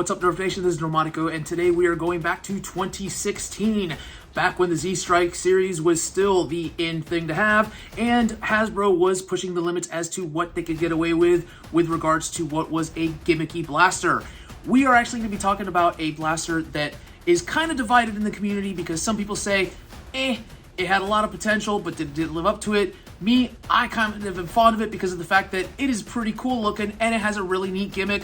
what's up, Nerf Nation? This is Normatico, and today we are going back to 2016, back when the Z-Strike series was still the in thing to have, and Hasbro was pushing the limits as to what they could get away with regards to what was a gimmicky blaster. We are actually going to be talking about a blaster that is kind of divided in the community because some people say, it had a lot of potential, but didn't live up to it. Me, I kind of am fond of it because of the fact that it is pretty cool looking and it has a really neat gimmick.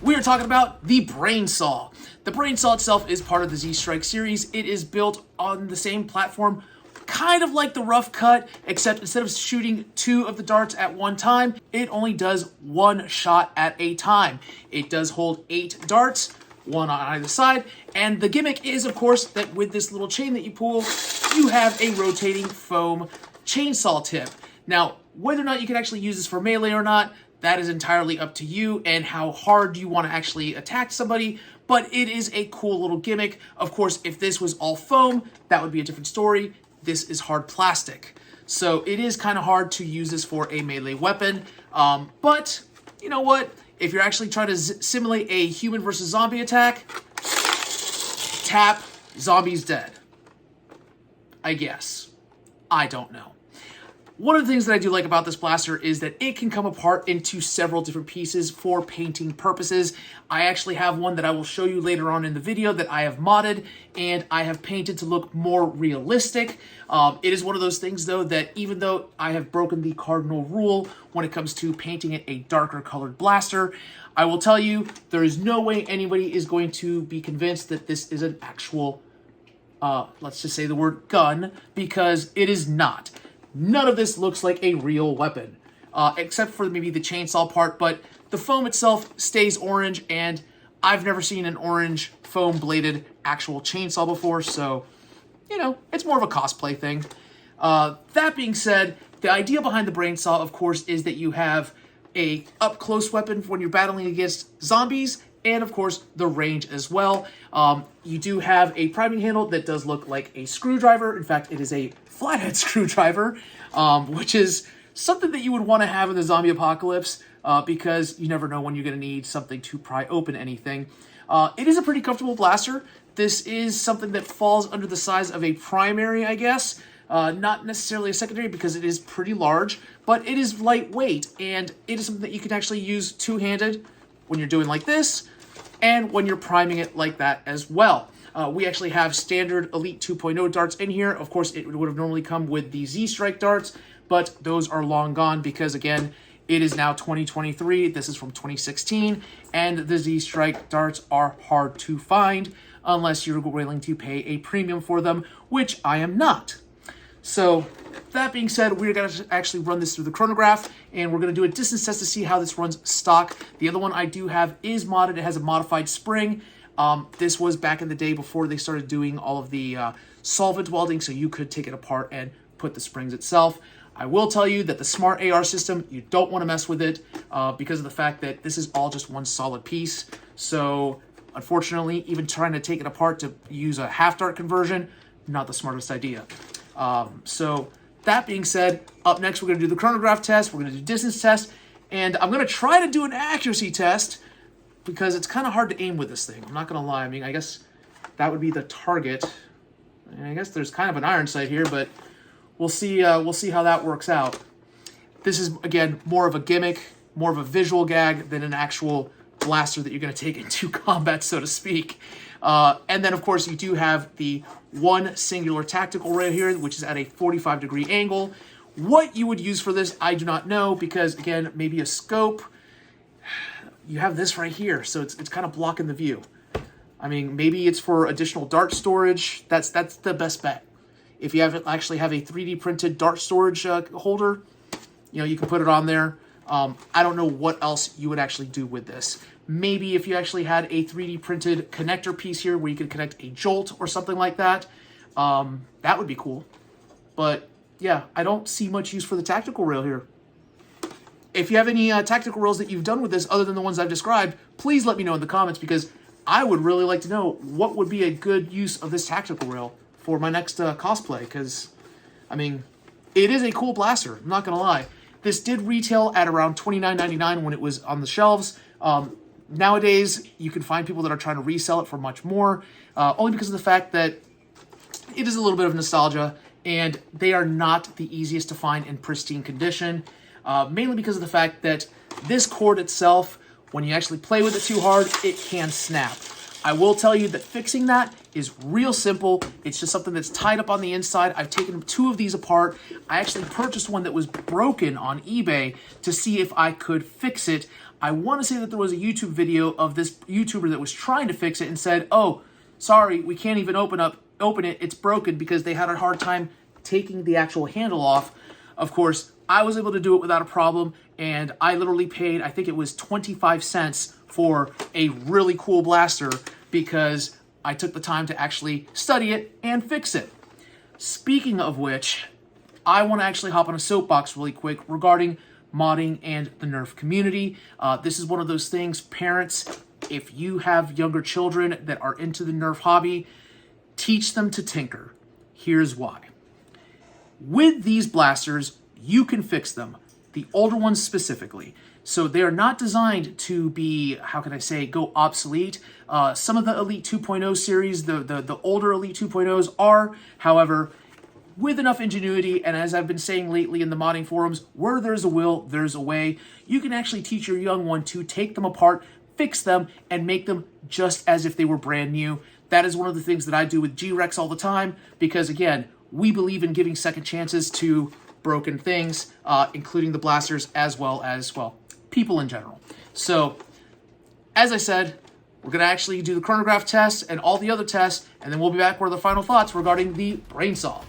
We are talking about the Brainsaw. The Brainsaw itself is part of the Z-Strike series. It is built on the same platform, kind of like the Rough Cut, except instead of shooting 2 of the darts at one time, it only does 1 shot at a time. It does hold 8 darts, 1 on either side, and the gimmick is, of course, that with this little chain that you pull, you have a rotating foam chainsaw tip. Now, whether or not you can actually use this for melee or not, that is entirely up to you and how hard you want to actually attack somebody, but it is a cool little gimmick. Of course, if this was all foam, that would be a different story. This is hard plastic. So it is kind of hard to use this for a melee weapon, but you know what? If you're actually trying to simulate a human versus zombie attack, tap, zombie's dead. I guess. I don't know. One of the things that I do like about this blaster is that it can come apart into several different pieces for painting purposes. I actually have one that I will show you later on in the video that I have modded and I have painted to look more realistic. It is one of those things, though, that even though I have broken the cardinal rule when it comes to painting it a darker colored blaster, I will tell you there is no way anybody is going to be convinced that this is an actual, let's just say the word gun, because it is not. None of this looks like a real weapon, except for maybe the chainsaw part, but the foam itself stays orange, and I've never seen an orange foam-bladed actual chainsaw before, so, you know, it's more of a cosplay thing. That being said, the idea behind the Brainsaw, of course, is that you have a up-close weapon when you're battling against zombies, and, of course, the range as well. You do have a priming handle that does look like a screwdriver. In fact, it is a flathead screwdriver, which is something that you would want to have in the zombie apocalypse because you never know when you're going to need something to pry open anything. It is a pretty comfortable blaster. This is something that falls under the size of a primary, I guess. Not necessarily a secondary because it is pretty large, but it is lightweight, and it is something that you can actually use two-handed when you're doing like this, and when you're priming it like that as well. We actually have standard Elite 2.0 darts in here. Of course, it would have normally come with the Z-Strike darts, but those are long gone because, again, it is now 2023. This is from 2016, and the Z-Strike darts are hard to find unless you're willing to pay a premium for them, which I am not. So, that being said, we're going to actually run this through the chronograph, and we're going to do a distance test to see how this runs stock. The other one I do have is modded. It has a modified spring. This was back in the day before they started doing all of the solvent welding, so you could take it apart and put the springs itself. I will tell you that the Smart AR system, you don't want to mess with it because of the fact that this is all just one solid piece. So, unfortunately, even trying to take it apart to use a half-dart conversion, not the smartest idea. So, that being said, up next we're going to do the chronograph test, we're going to do distance test, and I'm going to try to do an accuracy test because it's kind of hard to aim with this thing. I'm not going to lie. I mean, I guess that would be the target. And I guess there's kind of an iron sight here, but we'll see how that works out. This is, again, more of a gimmick, more of a visual gag than an actual blaster that you're going to take into combat, so to speak. And then, of course, you do have the one singular tactical right here, which is at a 45-degree angle. What you would use for this, I do not know, because, again, maybe a scope. You have this right here, so it's kind of blocking the view. I mean, maybe it's for additional dart storage. That's the best bet. If you actually have a 3D printed dart storage holder, you know, you can put it on there. I don't know what else you would actually do with this. Maybe if you actually had a 3D printed connector piece here where you could connect a jolt or something like that, that would be cool. But yeah, I don't see much use for the tactical rail here. If you have any tactical rails that you've done with this other than the ones I've described, please let me know in the comments because I would really like to know what would be a good use of this tactical rail for my next cosplay because, I mean, it is a cool blaster, I'm not going to lie. This did retail at around $29.99 when it was on the shelves. Nowadays, you can find people that are trying to resell it for much more, only because of the fact that it is a little bit of nostalgia, and they are not the easiest to find in pristine condition, mainly because of the fact that this cord itself, when you actually play with it too hard, it can snap. I will tell you that fixing that is real simple. It's just something that's tied up on the inside. I've taken 2 of these apart. I actually purchased one that was broken on eBay to see if I could fix it. I want to say that there was a YouTube video of this YouTuber that was trying to fix it and said, "Oh, sorry, we can't even open it. It's broken," because they had a hard time taking the actual handle off. Of course, I was able to do it without a problem, and I literally paid, I think it was 25 cents for a really cool blaster because I took the time to actually study it and fix it. Speaking of which, I want to actually hop on a soapbox really quick regarding modding and the Nerf community. This is one of those things, parents, if you have younger children that are into the Nerf hobby, teach them to tinker. Here's why. With these blasters, you can fix them, the older ones specifically. So they're not designed to be, how can I say, go obsolete. Some of the Elite 2.0 series, the older Elite 2.0s are, however, with enough ingenuity, and as I've been saying lately in the modding forums, where there's a will, there's a way. You can actually teach your young one to take them apart, fix them, and make them just as if they were brand new. That is one of the things that I do with G-Rex all the time, because again, we believe in giving second chances to broken things, including the blasters, as well as, well, people in general. So, as I said, we're going to actually do the Chronograph test and all the other tests, and then we'll be back with the final thoughts regarding the Brainsaw.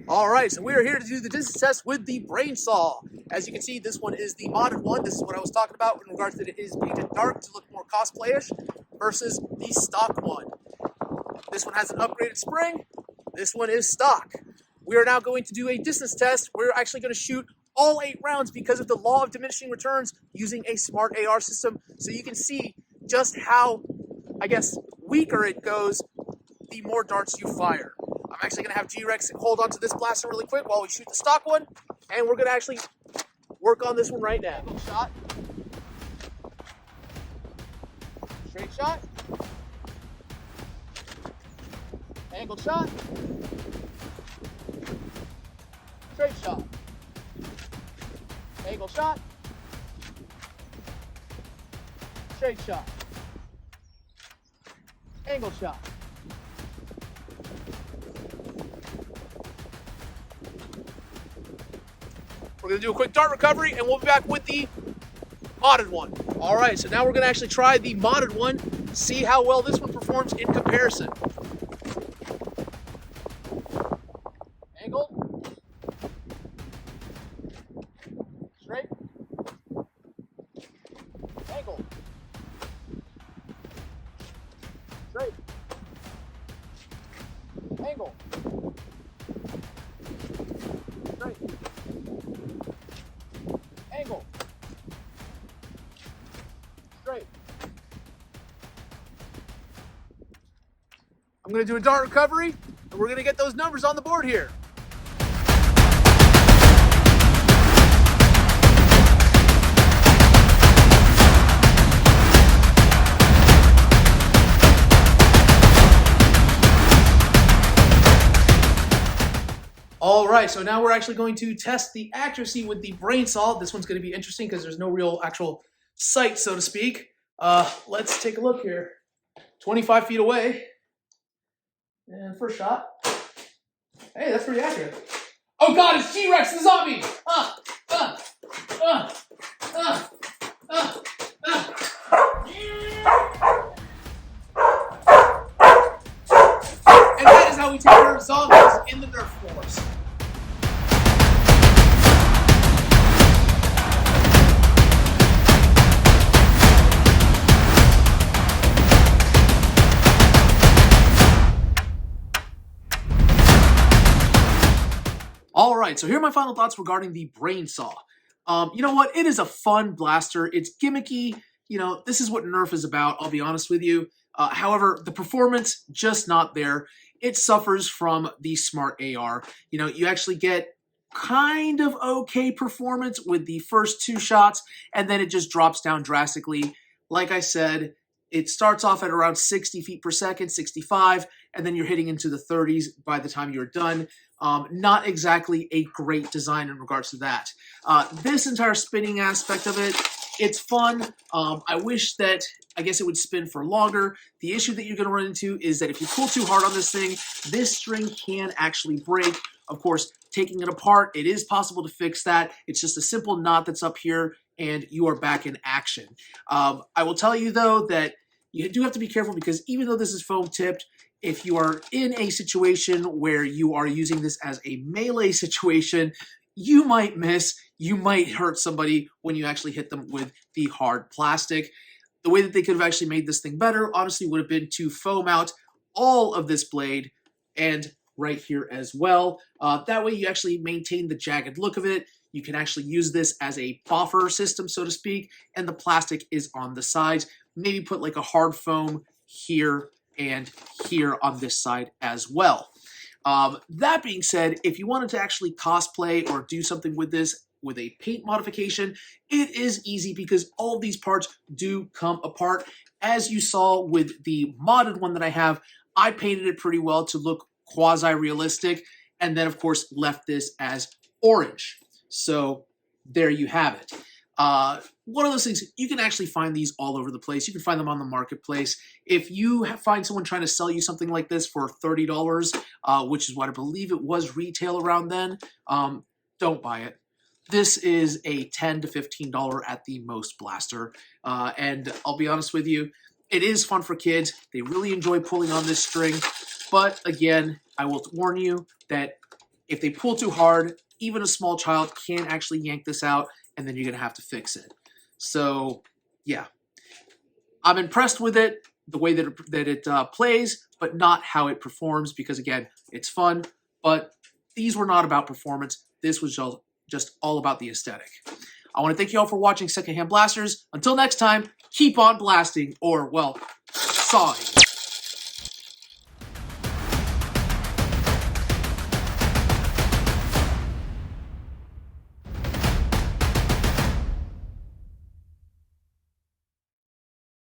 Alright, so we are here to do the distance test with the Brainsaw. As you can see, this one is the modded one. This is what I was talking about in regards to it is painted dark to look more cosplayish versus the stock one. This one has an upgraded spring. This one is stock. We are now going to do a distance test. We're actually going to shoot all 8 rounds because of the law of diminishing returns using a smart AR system. So you can see just how, I guess, weaker it goes the more darts you fire. I'm actually going to have G-Rex hold on to this blaster really quick while we shoot the stock one, and we're going to actually work on this one right now. Angle shot. Straight shot. Angle shot. Straight shot. Angle shot. Straight shot. Angle shot. We're going to do a quick dart recovery, and we'll be back with the modded one. All right, so now we're going to actually try the modded one, see how well this one performs in comparison. Angle. Straight. Angle. Straight. Angle. I'm going to do a dart recovery, and we're going to get those numbers on the board here. All right, so now we're actually going to test the accuracy with the Brainsaw. This one's going to be interesting because there's no real actual sight, so to speak. Let's take a look here. 25 feet away. And first shot. Hey, that's pretty accurate. Oh God, it's T-Rex, the zombie! And that is how we take care of zombies in the Nerf Wars. All right, so here are my final thoughts regarding the Brainsaw. You know what? It is a fun blaster. It's gimmicky. You know, this is what Nerf is about, I'll be honest with you. However, the performance, just not there. It suffers from the Smart AR. You know, you actually get kind of okay performance with the first 2 shots, and then it just drops down drastically. Like I said, it starts off at around 60 feet per second, 65, and then you're hitting into the 30s by the time you're done. Not exactly a great design in regards to that. This entire spinning aspect of it, it's fun. I wish that, I guess it would spin for longer. The issue that you're going to run into is that if you pull too hard on this thing, this string can actually break. Of course, taking it apart, it is possible to fix that. It's just a simple knot that's up here, and you are back in action. I will tell you, though, that you do have to be careful because even though this is foam tipped, if you are in a situation where you are using this as a melee situation, you might miss, you might hurt somebody when you actually hit them with the hard plastic. The way that they could have actually made this thing better, honestly, would have been to foam out all of this blade and right here as well. That way you actually maintain the jagged look of it. You can actually use this as a buffer system, so to speak, and the plastic is on the sides. Maybe put like a hard foam here and here on this side as well. That being said, if you wanted to actually cosplay or do something with this with a paint modification, it is easy because all of these parts do come apart. As you saw with the modded one that I have, I painted it pretty well to look quasi-realistic, and then of course left this as orange. So there you have it. One of those things, you can actually find these all over the place. You can find them on the marketplace. If you find someone trying to sell you something like this for $30, which is what I believe it was retail around then, don't buy it. This is a $10 to $15 at the most blaster. And I'll be honest with you, it is fun for kids. They really enjoy pulling on this string. But again, I will warn you that if they pull too hard, even a small child can actually yank this out, and then you're going to have to fix it. So, yeah. I'm impressed with it, the way that it plays, but not how it performs, because again, it's fun, but these were not about performance. This was just all about the aesthetic. I want to thank you all for watching Secondhand Blasters. Until next time, keep on blasting, or, well, sawing.